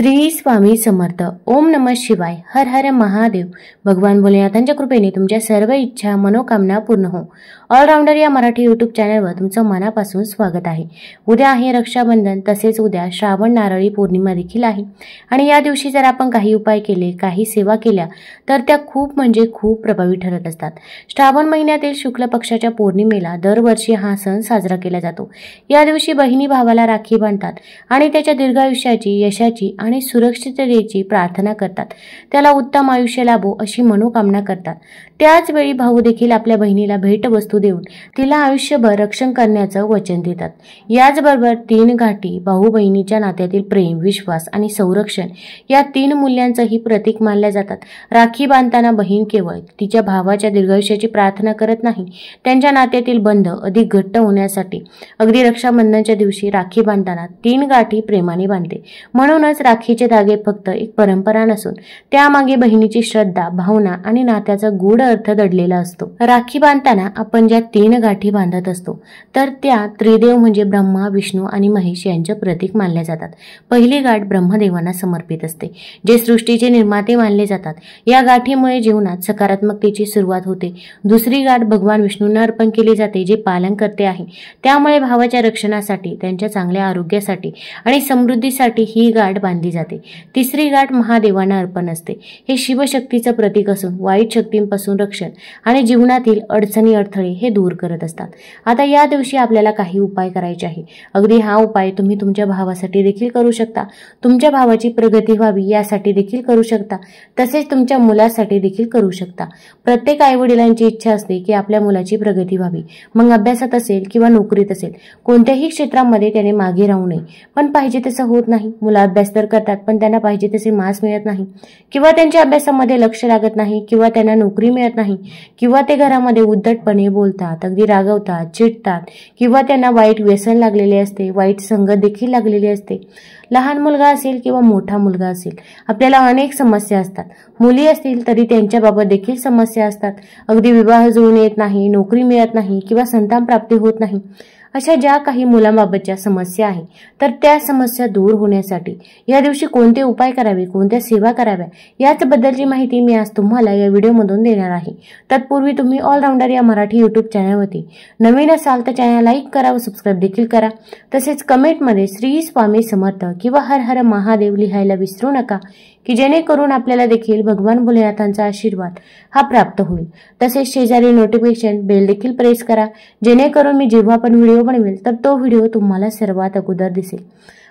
श्री स्वामी समर्थ. ओम नमः शिवाय. हर हर महादेव. भगवान भोलेनाथांच्या कृपेने तुमच्या सर्व इच्छा मनोकामना पूर्ण हो. ऑलराऊंडर या मराठी यूट्यूब चॅनलवर तुमचं मनापासून स्वागत आहे. उद्या आहे रक्षाबंधन, तसेच उद्या श्रावण नारळी पौर्णिमा देखील आहे आणि या दिवशी जर आपण काही उपाय केले, काही सेवा केल्या तर त्या खूप प्रभावी ठरत असतात. श्रावण महिन्यातील शुक्ल पक्षाच्या पौर्णिमेला दरवर्षी हा सण साजरा केला जातो. या दिवशी बहिणी भावाला राखी बांधतात आणि त्याच्या दीर्घायुष्याची, यशाची आणि सुरक्षिततेची प्रार्थना करतात. त्याला उत्तम आयुष्य लाभो अशी मनोकामना करतात. त्याच वेळी भाऊ देखील आपल्या बहिणीला भेटवस्तू देऊन तिला आयुष्यभर रक्षण करण्याचं वचन देतात. याचबरोबर 3 गाठी भाऊ बहिणीच्या नात्यातील प्रेम, विश्वास आणि संरक्षण या 3 मूल्यांचंही प्रतीक मानल्या जातात. राखी बांधताना बहीण केवळ तिच्या भावाच्या दीर्घायुष्याची प्रार्थना करत नाही, त्यांच्या नात्यातील बंध अधिक घट्ट होण्यासाठी अगदी रक्षाबंधनच्या दिवशी राखी बांधताना 3 गाठी प्रेमाने बांधते. म्हणूनच राखीचे धागे फक्त एक परंपरा नसून त्यामागे बहिणीची श्रद्धा, भावना आणि नात्याचा गूढ अर्थ दडलेला असतो. राखी बांधताना आपण ज्या 3 गाठी बांधत असतो तर त्या त्रिदेव म्हणजे ब्रह्मा, विष्णू आणि महेश यांचे प्रतीक मानल्या जातात. पहिली गाठ ब्रह्मदेवांना समर्पित असते, जे सृष्टीचे निर्माते मानले जातात. या गाठीमुळे जीवनात सकारात्मकतेची सुरुवात होते. दुसरी गाठ भगवान विष्णूंना अर्पण केली जाते, जे पालन करते आहे. त्यामुळे भावाच्या रक्षणासाठी, त्यांच्या चांगल्या आरोग्यासाठी आणि समृद्धीसाठी ही गाठ बांधली जाते. तिसरी गाठ महादेवांना अर्पण असते. हे शिवशक्तीचं प्रतीक असून वाईट शक्तींपासून रक्षण आणि जीवनातील अडचणी, अडथळे हे दूर करत असतात. आता या दिवशी आपल्याला काही उपाय करायचे आहे. अगदी हा उपाय तुम्ही तुमच्या भावासाठी देखील करू शकता, तुमच्या भावाची प्रगती व्हावी यासाठी देखील करू शकता, तसेच तुमच्या मुलासाठी देखील करू शकता. प्रत्येक आईवडिलांची इच्छा असते की आपल्या मुलाची प्रगती व्हावी. मग अभ्यासात असेल किंवा नोकरीत असेल, कोणत्याही क्षेत्रामध्ये त्याने मागे राहू नये. पण पाहिजे तसं होत नाही. मुलं अभ्यास तर करतात पण त्यांना पाहिजे तसे मार्क्स मिळत नाही, किंवा त्यांच्या अभ्यासामध्ये लक्ष लागत नाही, किंवा त्यांना नोकरी मिळत नाही, किंवा ते घरामध्ये उद्धटपणे बोलतात, अगदी रागवतात, चिडतात, किंवा त्यांना वाईट व्यसन लागलेले असते, वाईट संगत देखील लागलेली असते. लहान मुलगा असेल किंवा मोठा मुलगा असेल, आपल्याला अनेक समस्या असतात. मुली असतील तरी त्यांच्याबाबत देखील समस्या असतात. अगदी विवाह जुळून येत नाही, नोकरी मिळत नाही, किंवा संतान प्राप्ती होत नाही. अशा ज्या काही मुलांबाबतच्या समस्या आहे तर त्या समस्या दूर होण्यासाठी या दिवशी कोणते उपाय करावे, कोणत्या सेवा कराव्या याचबद्दलची माहिती मी आज तुम्हाला या व्हिडिओमधून देणार आहे. तत्पूर्वी तुम्ही ऑलराऊंडर या मराठी यूट्यूब चॅनलवरती नवीन असाल तर चॅनल लाईक करा व सबस्क्राईब देखील करा. तसेच कमेंटमध्ये श्री स्वामी समर्थ किंवा हर हर महादेव लिहायला विसरू नका, की जेणेकरून आपल्याला देखील भगवान भोलेनाथांचा आशीर्वाद हा प्राप्त होईल. तसेच शेजारी नोटिफिकेशन बेल देखील प्रेस करा, जेणेकरून मी जेव्हा पण व्हिडिओ बनवेल तर तो व्हिडिओ तुम्हाला सर्वात अगोदर दिसेल.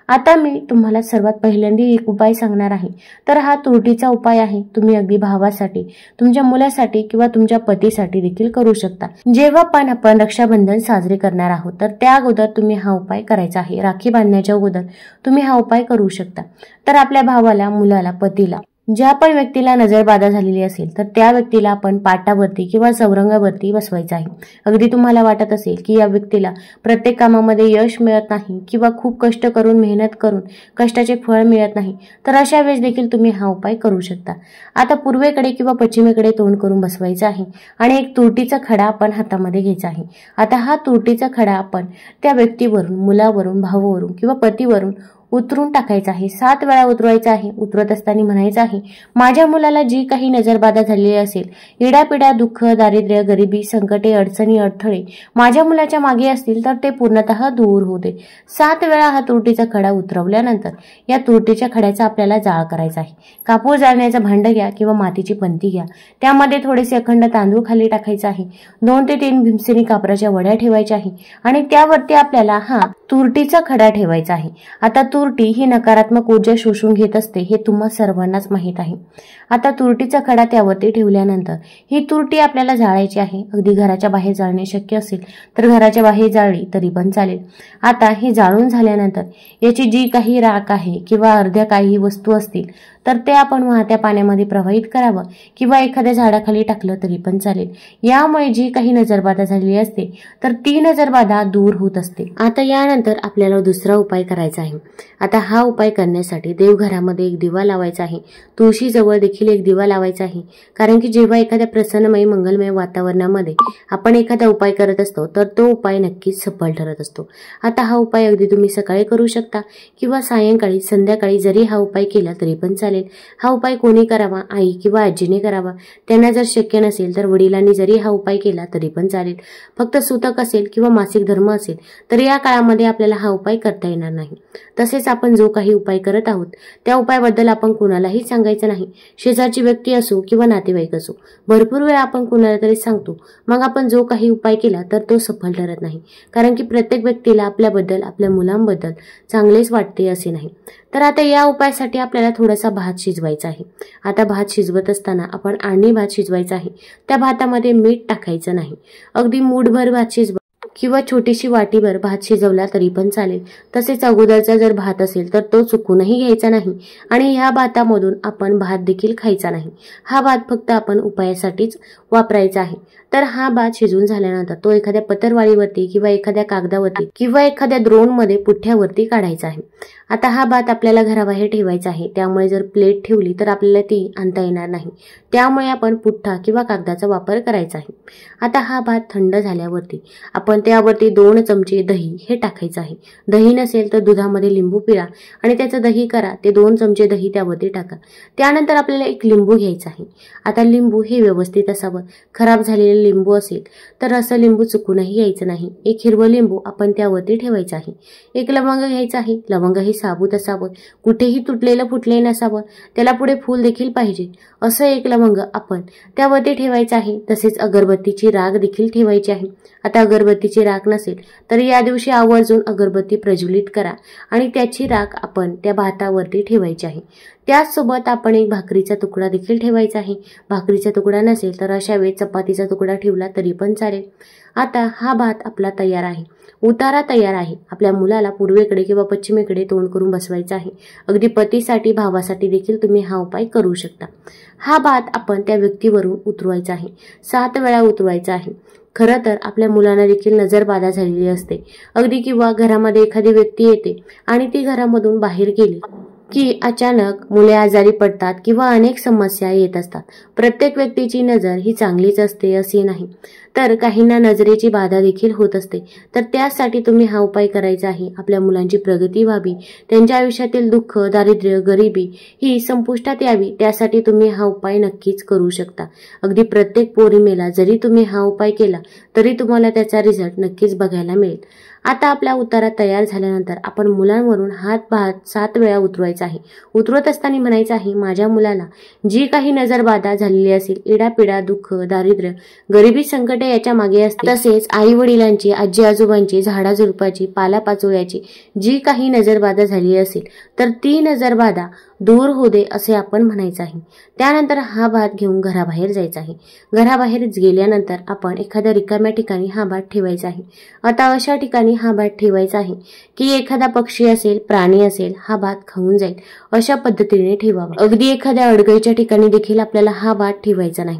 आता मी तुम्हाला सर्वात पहिल्यांदा एक उपाय सांगणार आहे. तर हा तुरटीचा उपाय आहे. तुम्ही अगदी भावासाठी, तुमच्या मुलासाठी किंवा तुमच्या पतीसाठी देखील करू शकता. जेव्हा पण आपण रक्षाबंधन साजरे करणार आहोत तर त्या अगोदर तुम्ही हा उपाय करायचा आहे. राखी बांधण्याच्या अगोदर तुम्ही हा उपाय करू शकता. तर आपल्या भावाला, मुलाला, पतीला, ज्या पण व्यक्तीला नजरबाधा झालेली असेल तर त्या व्यक्तीला आपण पाटावरती किंवा चौरंगावरती बसवायचं आहे. अगदी तुम्हाला वाटत असेल की या व्यक्तीला प्रत्येक कामामध्ये यश मिळत नाही किंवा खूप कष्ट करून, मेहनत करून कष्टाचे फळ मिळत नाही, तर अशा वेळेस देखील तुम्ही हा उपाय करू शकता. आता पूर्वेकडे किंवा पश्चिमेकडे तोंड करून बसवायचं आहे आणि एक तुरटीचा खडा आपण हातामध्ये घ्यायचा आहे. आता हा तुरटीचा खडा आपण त्या व्यक्तीवरून, मुलावरून, भावावरून किंवा पतीवरून उतरून टाकायचा आहे. 7 वेळा उतरवायचा आहे. उतरत असताना म्हणायचं आहे, माझ्या मुलाला जी काही नजरबाधा झालेली असेल, इडापिडा, दुःख, दारिद्र्य, गरिबी, संकटे, अडचणी, अडथळे माझ्या मुलाच्या मागे असतील तर ते पूर्णतः दूर होऊ दे. 7 वेळा हा तुरटीचा खडा उतरवल्यानंतर या तुरटीच्या खड्याचा आपल्याला जाळ करायचा आहे. कापूर जाळण्याचं भांड घ्या किंवा मातीची पंती घ्या. त्यामध्ये थोडेसे अखंड तांदूळ खाली टाकायचा आहे. 2 ते 3 भीमसेनी कापराच्या वड्या ठेवायच्या आहे आणि त्यावरती आपल्याला हा तुरटीचा खडा ठेवायचा आहे. आता तुरटी ही नकारात्मक ऊर्जा शोषून घेत असते, हे तुम्हा सर्वांनाच माहीत आहे. आता तुरटीचा खडा त्यावरती ठेवल्यानंतर ही तुरटी आपल्याला जाळायची आहे. अगदी घराच्या बाहेर जाळणे शक्य असेल तर घराच्या बाहेर जाळली तरी पण चालेल. आता हे जाळून झाल्यानंतर याची जी काही राख आहे किंवा अर्ध्या काही वस्तू असतील तर ते आपण वाहत्या पाण्यामध्ये प्रवाहित करावं किंवा एखाद्या झाडाखाली टाकलं तरी पण चालेल. यामुळे जी काही नजरबाधा झालेली असते तर ती नजरबाधा दूर होत असते. आता यानंतर आपल्याला दुसरा उपाय करायचा आहे. आता हा उपाय करण्यासाठी देवघरामध्ये एक दिवा लावायचा आहे, तुळशीजवळ देखील एक दिवा लावायचा आहे. कारण की जेव्हा एखाद्या प्रसन्नमय मंगलमय वातावरणामध्ये आपण एखादा उपाय करत असतो तर तो उपाय नक्कीच सफल ठरत असतो. आता हा उपाय अगदी तुम्ही सकाळी करू शकता किंवा सायंकाळी संध्याकाळी जरी हा उपाय केला तरी पण चालेल. हा उपाय कोणी करावा, आई किंवा आजीने करावा. त्यांना जर शक्य नसेल तर वडिलांनी जरी हा उपाय केला तरी पण चालेल. फक्त सुतक असेल किंवा मासिक धर्म असेल तर या काळामध्ये आपल्याला हा उपाय करता येणार नाही. तसेच आपण जो काही उपाय करत आहोत त्या उपायाबद्दल आपण कुणालाही सांगायचं नाही. शेजारची व्यक्ती असो किंवा नातेवाईक असो. भरपूर वेळा आपण कुणाला तरी सांगतो, मग आपण जो काही उपाय केला तर तो सफल ठरत नाही. कारण की प्रत्येक व्यक्तीला आपल्याबद्दल आपल्या मुलांबद्दल चांगलेच वाटते असे नाही. तर आता या उपायासाठी आपल्याला थोडासा भात शिजवायचा आहे. आता भात शिजवत असताना आपण आणि भात शिजवायचा आहे. त्या भातामध्ये मीठ टाकायचं नाही. अगदी मूठभर भात शिजवा किंवा छोटीशी वाटीभर भात शिजवला तरी पण चालेल. तसेच अगोदरचा जर भात असेल तर तो चुकूनही घ्यायचा नाही आणि ह्या भातामधून आपण भात देखील खायचा नाही. हा भात फक्त आपण उपायासाठीच वापरायचा आहे. तर हा भात शिजून झाल्यानंतर तो एखाद्या पत्रवाळीवरती किंवा एखाद्या कागदावरती किंवा एखाद्या द्रोणमध्ये पुठ्ठ्यावरती काढायचा आहे. आता हा भात आपल्याला घराबाहेर ठेवायचा आहे. त्यामुळे जर प्लेट ठेवली तर आपल्याला ती आणता येणार नाही. त्यामुळे आपण पुठ्ठा किंवा कागदाचा वापर करायचा आहे. आता हा भात थंड झाल्यावरती आपण त्यावरती 2 चमचे दही हे टाकायचं आहे. दही नसेल तर दुधामध्ये लिंबू पिळा आणि त्याचं दही करा. ते 2 चमचे दही त्यावरती टाका. त्यानंतर आपल्याला एक लिंबू घ्यायचा आहे. आता लिंबू हे व्यवस्थित असावं. खराब झालेले लिंबू असेल तर असं लिंबू चुकूनही घ्यायचं नाही. एक हिरवं लिंबू आपण त्यावरती ठेवायचं आहे. एक लवंग घ्यायचं आहे. लवंग हे साबूत असावं, कुठेही तुटलेलं फुटलेलं नसावं, त्याला पुढे फूल देखील पाहिजे असं एक लवंग आपण त्यावरती ठेवायचं आहे. तसेच अगरबत्तीची राख देखील ठेवायची आहे. आता अगरबत्तीची राख नसेल तर या दिवशी आवर्जून अगरबत्ती प्रज्वलित करा आणि त्याची राख आपण त्या भातावरती ठेवायची आहे. त्याचसोबत आपण एक भाकरीचा तुकडा देखील ठेवायचा आहे. भाकरीचा तुकडा नसेल तर अशा वेळी चपातीचा तुकडा ठेवला तरी पण चालेल. आता हा भात आपला तयार आहे. उतारा तयार आहे. आपल्या मुलाला पूर्वेकडे किंवा पश्चिमेकडे तोंड करून बसवायचं आहे. अगदी पतीसाठी भावासाठी देखील तुम्ही हा उपाय करू शकता. हा भात आपण त्या व्यक्तीवरून उतरवायचा आहे. 7 वेळा उतरवायचा आहे. खरं तर आपल्या मुलांना देखील नजरबाधा झालेली असते. अगदी किंवा घरामध्ये एखादी व्यक्ती येते आणि ती घरामधून बाहेर गेली की अचानक मुले आजारी पडतात किंवा अनेक समस्या येत असतात. प्रत्येक व्यक्तीची नजर ही चांगलीच असते असे नाही, तर काहींना नजरेची बाधा देखील होत असते. तर त्यासाठी तुम्ही हा उपाय करायचा आहे. आपल्या मुलांची प्रगती व्हावी, त्यांच्या आयुष्यातील दुःख, दारिद्र्य, गरिबी ही संपुष्टात यावी, त्यासाठी तुम्ही हा उपाय नक्कीच करू शकता. अगदी प्रत्येक पौर्णिमेला जरी तुम्ही हा उपाय केला तरी तुम्हाला त्याचा रिझल्ट नक्कीच बघायला मिळेल. आता आपला उतारा तयार झाल्यानंतर आपण मुलांवरून हात भात 7 वेळा उतरवायचा आहे. उतरवत असताना म्हणायचं आहे, माझ्या मुलाला जी काही नजरबाधा झालेली असेल, इडापिडा, दुःख, दारिद्र्य, गरिबी, संकटे याच्या मागे असते. तसेच आई वडिलांची, आजी आजोबांची, झाडाझुडपाची, पालापाचोळ्याची जी काही नजरबाधा झाली असेल तर ती नजरबाधा दूर होऊ दे असे आपण म्हणायचं आहे. त्यानंतर हा भात घेऊन घराबाहेर जायचा आहे. घराबाहेर गेल्यानंतर आपण एखाद्या रिकाम्या ठिकाणी हा भात ठेवायचा आहे. आता अशा ठिकाणी हा भात ठेवायचा आहे की एखादा पक्षी असेल, प्राणी असेल, हा भात खाऊन जाईल अशा पद्धतीने ठेवावा. अगदी एखाद्या अडगळीच्या ठिकाणी देखील आपल्याला हा भात ठेवायचा नाही.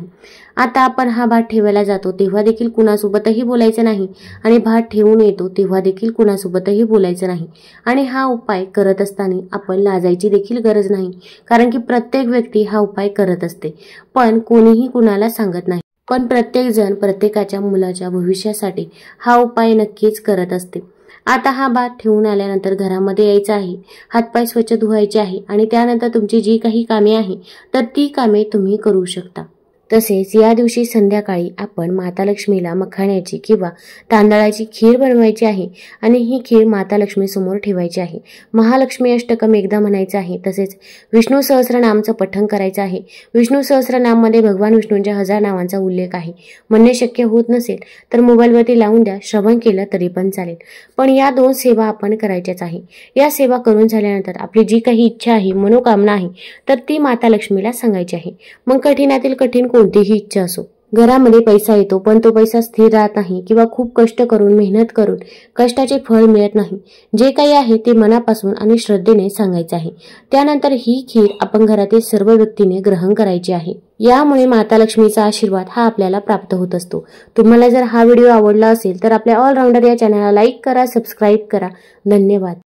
आता आपण हा भात ठेवायला जातो तेव्हा देखील कुणासोबतही बोलायचं नाही आणि भात ठेवून येतो तेव्हा देखील कुणासोबतही बोलायचं नाही. आणि हा उपाय करत असताना आपण लाजायची देखील गरज नाही, कारण की प्रत्येक व्यक्ती हा उपाय करत असते, पण कोणीही कुणाला सांगत नाही. पण प्रत्येक जण प्रत्येकाच्या मुलाच्या भविष्यासाठी हा उपाय नक्कीच करत असते. आता हा भात ठेवून आल्यानंतर घरामध्ये यायचं आहे. हातपाय स्वच्छ धुवायचे आहे आणि त्यानंतर तुमची जी काही कामे आहे तर ती कामे तुम्ही करू शकता. तसेच या दिवशी संध्याकाळी आपण माता लक्ष्मीला मखाण्याची किंवा तांदळाची खीर बनवायची आहे आणि ही खीर माता लक्ष्मी समोर ठेवायची आहे. महालक्ष्मी अष्टकम एकदा म्हणायचं आहे. तसेच विष्णू सहस्रनामचं पठण करायचं आहे. विष्णू सहस्रनाममध्ये भगवान विष्णूंच्या 1000 नावांचा उल्लेख आहे. म्हणणे शक्य होत नसेल तर मोबाईलवरती लावून द्या, श्रवण केलं तरी पण चालेल. पण या 2 सेवा आपण करायच्याच आहे. या सेवा करून झाल्यानंतर आपली जी काही इच्छा आहे, मनोकामना आहे तर ती माता लक्ष्मीला सांगायची आहे. मग कठीणातील कठीण कोणतीही इच्छा असो. घरामध्ये पैसा येतो पण तो पैसा स्थिर राहत नाही किंवा खूप कष्ट करून, मेहनत करून कष्टाचे फळ मिळत नाही. जे काही आहे ते मनापासून आणि श्रद्धेने सांगायचे आहे. त्यानंतर ही खीर आपण घरातील सर्व व्यक्तीने ग्रहण करायची आहे. यामुळे माता लक्ष्मीचा आशीर्वाद हा आपल्याला प्राप्त होत असतो. तुम्हाला जर हा व्हिडिओ आवडला असेल तर आपल्या ऑलराऊंडर या चॅनलला लाईक करा, सबस्क्राईब करा. धन्यवाद.